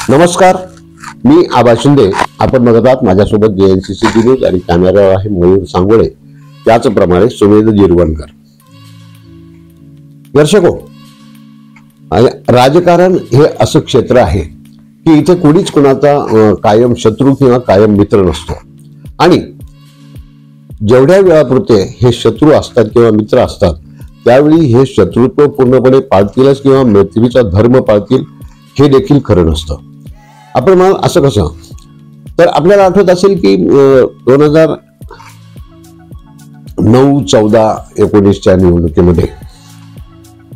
नमस्कार, मी आबा शिंदे. आपण बघत आहात माझ्यासोबत JNCC न्यूज आणि कॅमेरावर आहे मयूर सांगोळे, त्याचप्रमाणे सुमेध जिरवणकर. दर्शको, राजकारण हे असं क्षेत्र आहे की इथे कोणीच कोणाचा कायम शत्रू किंवा कायम मित्र नसतो आणि जेवढ्या वेळापुरते हे शत्रू असतात किंवा मित्र असतात त्यावेळी हे शत्रुत्व पूर्णपणे पाळतीलच किंवा मैत्रीचा धर्म पाळतील हे देखील खरं नसतं. आपण म्हणाल असं कसं, तर आपल्याला आठवत असेल की 2009, 14, 19च्या निवडणुकीमध्ये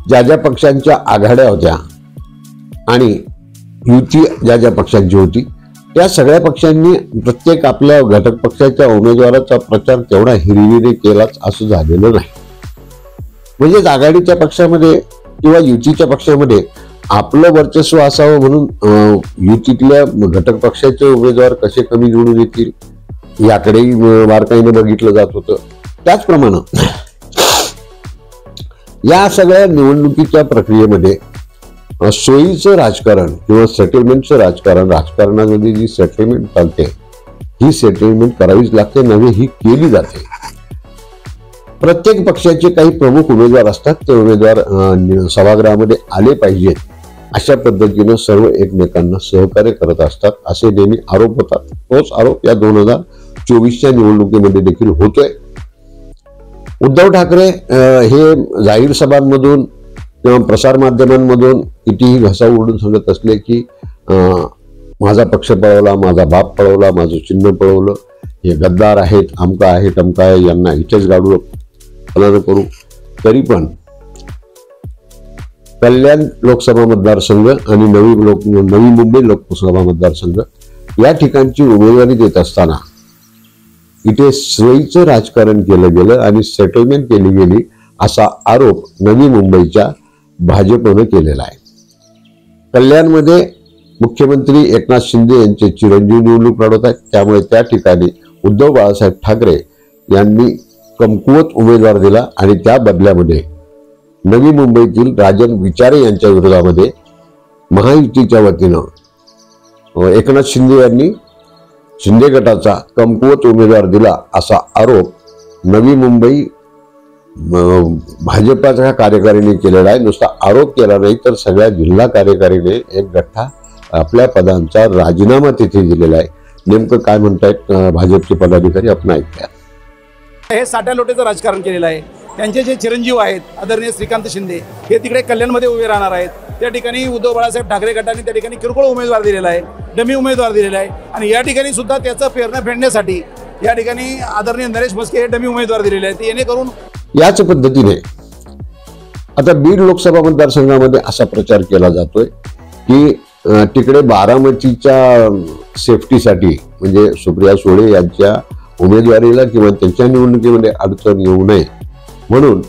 ज्या ज्या पक्षांच्या आघाड्या होत्या आणि युती ज्या ज्या पक्षांची होती त्या सगळ्या पक्षांनी प्रत्येक आपल्या घटक पक्षाच्या उमेदवाराचा प्रचार तेवढा हिरिरीने केलाच असं झालेलं नाही. म्हणजे आघाडीच्या पक्षामध्ये किंवा युतीच्या पक्षामध्ये आपलं वर्चस्व असावं म्हणून युतीतल्या घटक पक्षाचे उमेदवार कसे कमी निवडून येतील याकडेही बारकाईने बघितलं जात होतं. त्याचप्रमाणे या सगळ्या निवडणुकीच्या प्रक्रियेमध्ये सोयीचं राजकारण किंवा सेटलमेंटचं राजकारणामध्ये जी सेटलमेंट चालते ही सेटलमेंट करावीच लागते, नव्हे ही केली जाते. प्रत्येक पक्षाचे काही प्रमुख उमेदवार असतात, ते उमेदवार सभागृहामध्ये आले पाहिजेत अशा पद्धतीनं सर्व एकमेकांना सहकार्य करत असतात असे नेहमी आरोप होतात. तोच आरोप या 2024च्या निवडणुकीमध्ये देखील होतोय. उद्धव ठाकरे हे जाहीर सभांमधून किंवा प्रसार माध्यमांमधून कितीही घसा उडून सांगत असले की माझा पक्ष पळवला, माझा बाप पळवला, माझं चिन्ह पळवलं, हे गद्दार आहेत, अमका आहे तमका आहे, यांना इथेच गाडू फलानं करू, तरी पण कल्याण लोकसभा मतदारसंघ आणि नवी मुंबई लोकसभा मतदारसंघ या ठिकाणची उमेदवारी देत असताना इथे सोयीचं राजकारण केलं गेलं आणि सेटलमेंट केली गेली असा आरोप नवी मुंबईच्या भाजपनं केलेला आहे. कल्याणमध्ये मुख्यमंत्री एकनाथ शिंदे यांचे चिरंजीव निवडणूक लढवत आहेत, त्यामुळे त्या ठिकाणी उद्धव बाळासाहेब ठाकरे यांनी कमकुवत उमेदवार दिला आणि त्या बदल्यामध्ये नवी मुंबईतील राजन विचारे यांच्या विरोधामध्ये महायुतीच्या वतीनं एकनाथ शिंदे यांनी शिंदे गटाचा कमकुवत उमेदवार दिला असा आरोप नवी मुंबई भाजपाच्या कार्यकारिणीने केलेला आहे. नुसता आरोप केला नाही तर सगळ्या जिल्हा कार्यकारिणीने एक गठ्ठा आपल्या पदांचा राजीनामा तिथे दिलेला आहे. नेमकं काय म्हणतायत भाजपचे पदाधिकारी आपण ऐकूया. हे साठ्या लोटेचं राजकारण केलेलं आहे. त्यांचे जे चिरंजीव आहेत आदरणीय श्रीकांत शिंदे हे तिकडे कल्याणमध्ये उभे राहणार आहेत. त्या ठिकाणी उद्धव बाळासाहेब ठाकरे गटाने त्या ठिकाणी किरकोळ उमेदवार दिलेला आहे, डमी उमेदवार दिलेला आहे आणि या ठिकाणी सुद्धा त्याचं फेरणं फेडण्यासाठी या ठिकाणी आदरणीय नरेश म्हस्के हे डमी उमेदवार दिलेले आहेत. येणेकरून याच पद्धतीने आता बीड लोकसभा मतदारसंघामध्ये असा प्रचार केला जातोय की तिकडे बारामतीच्या सेफ्टीसाठी म्हणजे सुप्रिया सुळे यांच्या उमेदवारीला किंवा त्यांच्या निवडणुकीमध्ये अडचण येऊ नये म्हणून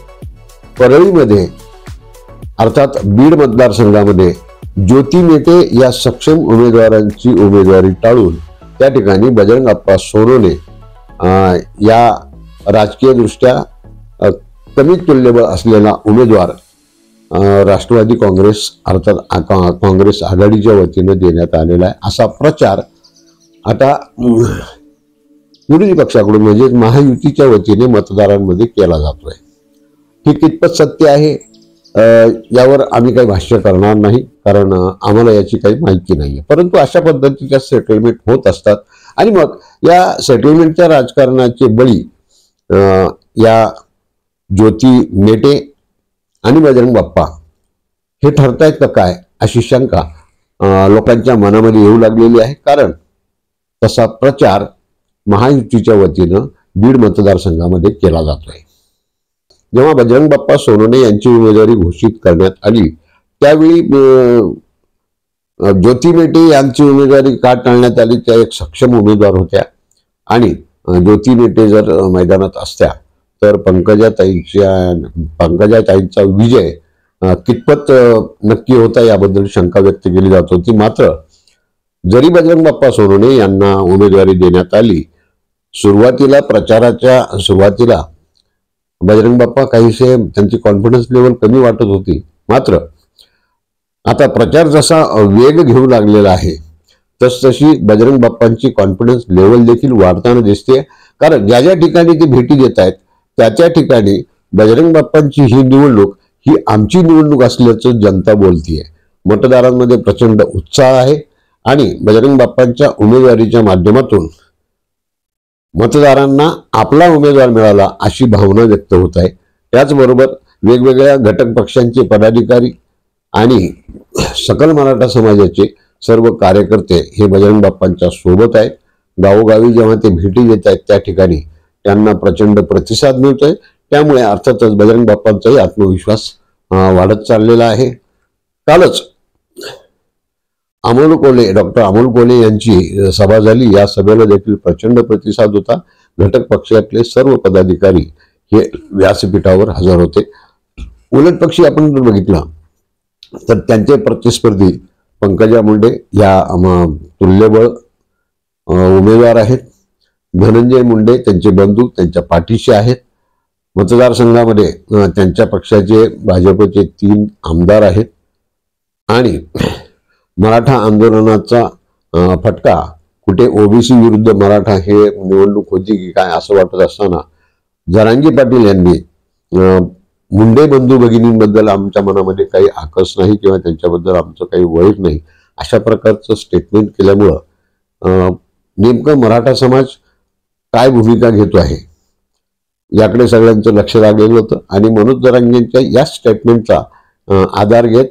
परळीमध्ये अर्थात बीड मतदारसंघामध्ये ज्योती मेटे या सक्षम उमेदवारांची उमेदवारी टाळून त्या ठिकाणी बजरंग अप्पा सोनवणे या राजकीय दृष्ट्या कमी तुल्यबळ असलेला उमेदवार राष्ट्रवादी काँग्रेस अर्थात काँग्रेस आघाडीच्या वतीनं देण्यात आलेला आहे. असा प्रचार आता विरोधी पक्षाकडून म्हणजे महायुतीच्या वतीने मतदारांमध्ये केला जातोय. हे कितपत सत्य आहे यावर आम्ही काही भाष्य करणार नाही, कारण आम्हाला याची काही माहिती नाही. परंतु अशा पद्धतीच्या सेटलमेंट होत असतात आणि मग या सेटलमेंटच्या राजकारणाचे बळी या ज्योती मेटे आणि बजरंग बाप्पा हे ठरतायत का काय अशी शंका लोकांच्या मनामध्ये येऊ लागलेली आहे. कारण तसा प्रचार महायुतीच्या वतीनं बीड मतदारसंघामध्ये केला जातोय. जेव्हा बजरंग बाप्पा सोनवणे यांची उमेदवारी घोषित करण्यात आली त्यावेळी ज्योती मेटे यांची उमेदवारी का टाळण्यात आली, त्या एक सक्षम उमेदवार होत्या आणि ज्योती मेटे जर मैदानात असत्या तर पंकजाताईंचा विजय कितपत नक्की होता याबद्दल शंका व्यक्त केली जात होती. मात्र जरी बजरंग बाप्पा सोनवणे यांना उमेदवारी देण्यात आली, सुरुवातीला प्रचाराच्या सुरुवातीला बजरंग बाप्पा काहीसे त्यांची कॉन्फिडन्स लेवल कमी वाटत होती. मात्र आता प्रचार जसा वेग घेऊ लागलेला आहे तसतशी बजरंग बाप्पांची कॉन्फिडन्स लेवल देखील वाढताना दिसते. कारण ज्या ज्या ठिकाणी ते भेटी देत आहेत त्या ठिकाणी बजरंग बाप्पांची ही निवडणूक ही आमची निवडणूक असल्याचं जनता बोलतीये. मतदारांमध्ये प्रचंड उत्साह आहे आणि बजरंग बाप्पांच्या उमेदवारीच्या माध्यमातून मतदारांना आपला उमेदवार मिळाला अशी भावना व्यक्त होत आहे. त्याचबरोबर वेगवेगळ्या घटक पक्षांचे पदाधिकारी आणि सकल मराठा समाजाचे सर्व कार्यकर्ते हे बजरंग बाप्पांच्या सोबत आहेत. गावोगावी जेव्हा ते भेटी देत आहेत त्या ठिकाणी त्यांना प्रचंड प्रतिसाद मिळतोय. त्यामुळे अर्थातच बजरंग बाप्पांचाही आत्मविश्वास वाढत चाललेला आहे. कालच डॉक्टर अमोल कोल्हे यांची सभा झाली. या सभेला देखील प्रचंड प्रतिसाद होता. घटक पक्षातले सर्व पदाधिकारी हे व्यासपीठावर हजर होते. उलट पक्षी आपण जर बघितलं तर त्यांचे प्रतिस्पर्धी पंकजा मुंडे या तुल्यबळ उमेदवार आहेत. धनंजय मुंडे त्यांचे बंधू त्यांच्या पाठीशी आहेत. मतदारसंघामध्ये त्यांच्या पक्षाचे भाजपचे 3 आमदार आहेत आणि मराठा आंदोलनाचा फटका कुठे ओबीसी विरुद्ध मराठा हे निवडणूक होती की काय असं वाटत असताना जरांगे पाटील यांनी मुंडे बंधू भगिनींबद्दल आमच्या मनामध्ये काही आकस नाही किंवा त्यांच्याबद्दल आमचं काही वैर नाही अशा प्रकारचं स्टेटमेंट केल्यामुळं नेमकं मराठा समाज काय भूमिका घेतो आहे याकडे सगळ्यांचं लक्ष लागलेलं होतं. आणि मनोज जरांगेंच्या या स्टेटमेंटचा आधार घेत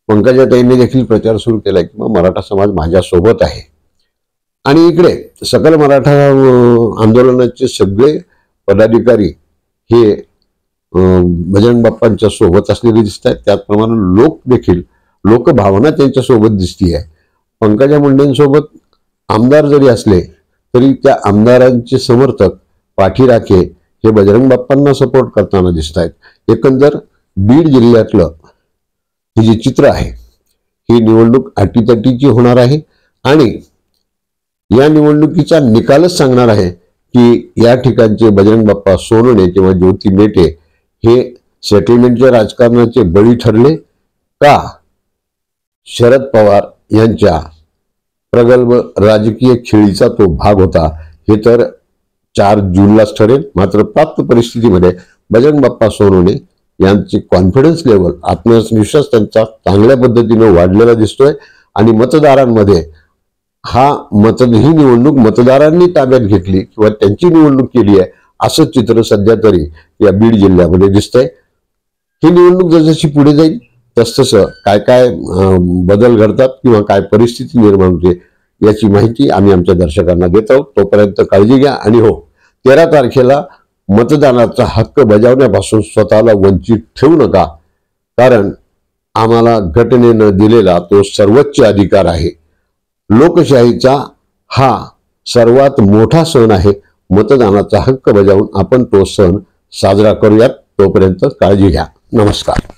पंकजाताईंनी देखील प्रचार सुरू केला की मराठा समाज माझ्यासोबत आहे. आणि इकडे सकल मराठा आंदोलनाचे सगळे पदाधिकारी हे बजरंग बाप्पांच्या सोबत असलेले दिसत आहेत. त्याचप्रमाणे लोकभावना त्यांच्या सोबत दिसतीये. पंकजा मुंडेंसोबत आमदार जरी असले तरी त्या आमदारांचे समर्थक पाठीराखे हे बजरंग बाप्पांना सपोर्ट करताना दिसत आहेत. एकंदर बीड जिल्ह्यातलं हे जे चित्र आहे ही निवडणूक अटीतटीची होणार आहे आणि या निवडणुकीचा निकालच सांगणार आहे की या ठिकाणचे बजरंग बाप्पा सोनवणे किंवा ज्योती मेटे हे सेटलमेंटच्या राजकारणाचे बळी ठरले का शरद पवार यांच्या प्रगल्भ राजकीय खेळीचा तो भाग होता हे तर 4 जूनलाच ठरेल. मात्र प्राप्त परिस्थितीमध्ये बजरंग बाप्पा सोनवणे यांची कॉन्फिडन्स लेवल आत्मविश्वास त्यांचा चांगल्या पद्धतीने वाढलेला दिसतोय आणि मतदारांमध्ये ही निवडणूक मतदारांनी ताब्यात घेतली किंवा त्यांची निवडणूक केली आहे असं चित्र सध्या तरी या बीड जिल्ह्यामध्ये दिसतंय. ही निवडणूक जसजशी पुढे जाईल तसतसं काय काय बदल घडतात किंवा काय परिस्थिती निर्माण होते याची माहिती आम्ही आमच्या दर्शकांना देत आहोत. तोपर्यंत काळजी घ्या आणि 13 तारखेला मतदानाचा हक्क बजावण्यापासून स्वतःला वंचित ठेवू नका. कारण आम्हाला घटनेनं दिलेला तो सर्वोच्च अधिकार आहे. लोकशाहीचा हा सर्वात मोठा सण आहे. मतदानाचा हक्क बजावून आपण तो सण साजरा करूयात. तोपर्यंत काळजी घ्या. नमस्कार.